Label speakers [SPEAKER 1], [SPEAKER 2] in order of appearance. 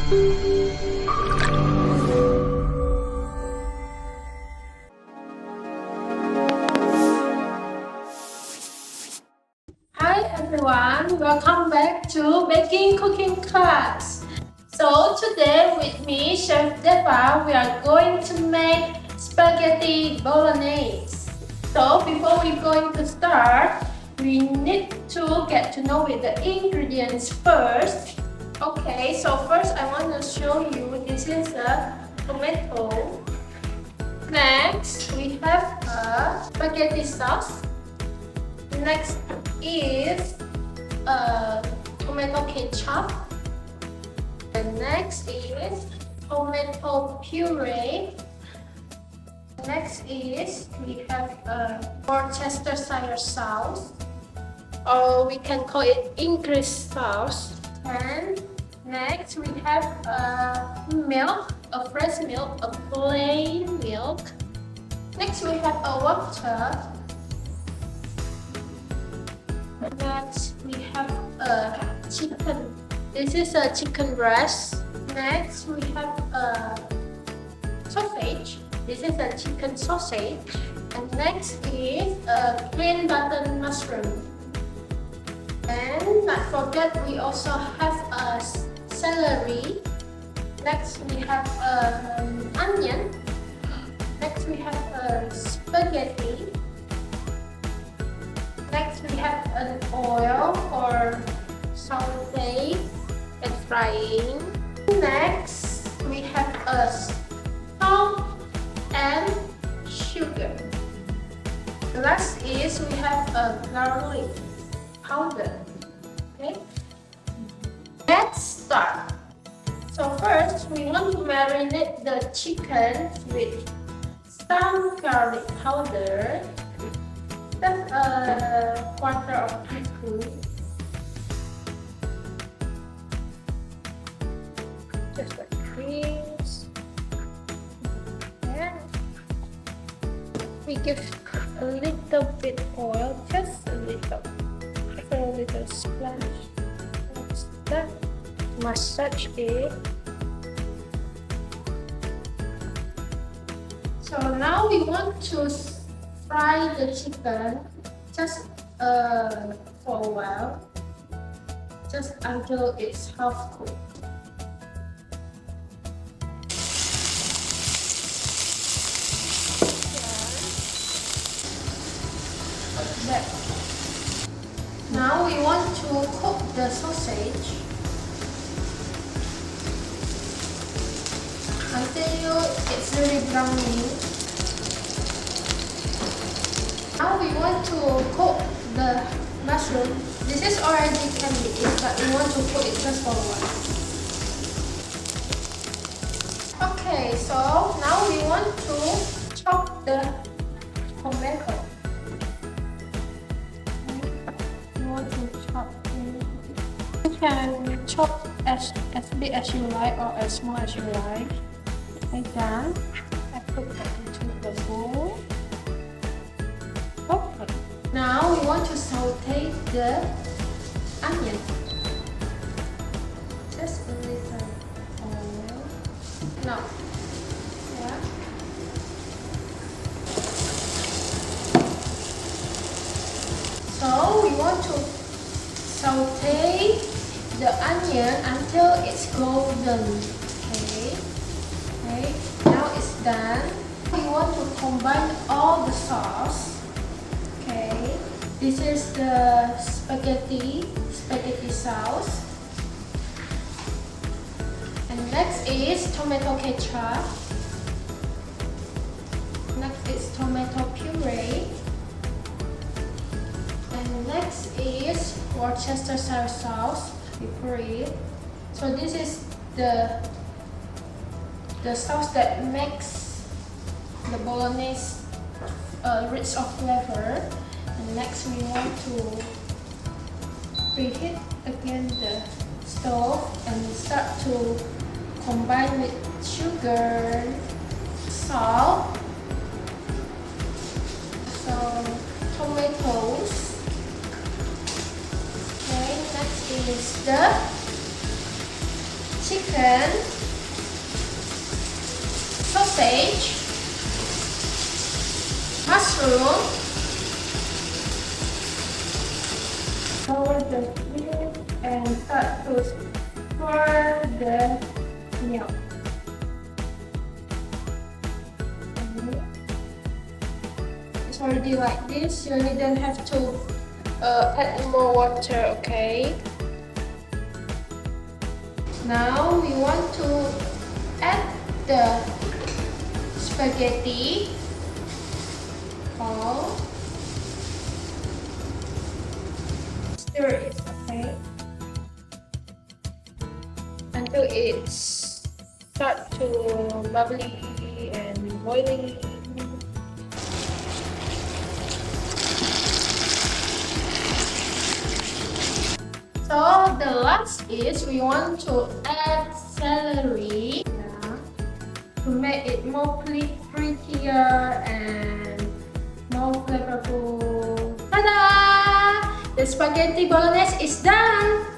[SPEAKER 1] Hi everyone, welcome back to baking cooking class. So today with me, Chef Deba, we are going to make spaghetti bolognese. So before we're going to start, we need to get to know with the ingredients first. Okay, so first I want to show you, this is a tomato. Next, we have a spaghetti sauce. Next is tomato ketchup. The next is tomato puree. Next is we have Worcestershire sauce, or we can call it English sauce. And next we have milk, a fresh milk, a plain milk. Next we have a water. Next we have a chicken. This is a chicken breast. Next we have a sausage. This is a chicken sausage. And next is a green button mushroom. And not forget, we also have a celery. Next we have an onion. Next we have a spaghetti. Next we have an oil for saute and frying. Next we have a salt and sugar. Last is we have a garlic powder. Okay, let's start. So first we want to marinate the chicken with some garlic powder. That's a quarter of teaspoon. Just like this. And we give a little bit oil, just a little splash. That's that. Massage it. So now we want to fry the chicken just for a while, just until it's half cooked. Like that. Now we want to cook the sausage until it's really browning. Now we want to cook the mushroom. This is already can be eaten, but we want to cook it just for a while. Okay, so now we want to chop the tomato. We want to chop it. You can chop as big as you like or as small as you like. Like that. I put that into the bowl. Okay. Now we want to saute the onion. Just a little oil. Now, yeah. So we want to saute the onion until it's golden. Okay. Okay. Now it's done. We want to combine all the sauce. Okay, this is the spaghetti sauce. And next is tomato ketchup. Next is tomato puree. And next is Worcestershire sauce. We pour it. So this is the sauce that makes the bolognese rich of flavor. And next we want to preheat again the stove and start to combine with sugar, salt, so tomatoes. Okay, next is the chicken, sausage, mushroom, cover the lid and start to pour the milk. It's already like this, you don't have to add more water, okay? Now we want to add the spaghetti all. Stir it, okay? Until it start to bubbly and boiling. So the last is we want to add celery to make it more prettier and more flavorful. Ta-da! The spaghetti bolognese is done!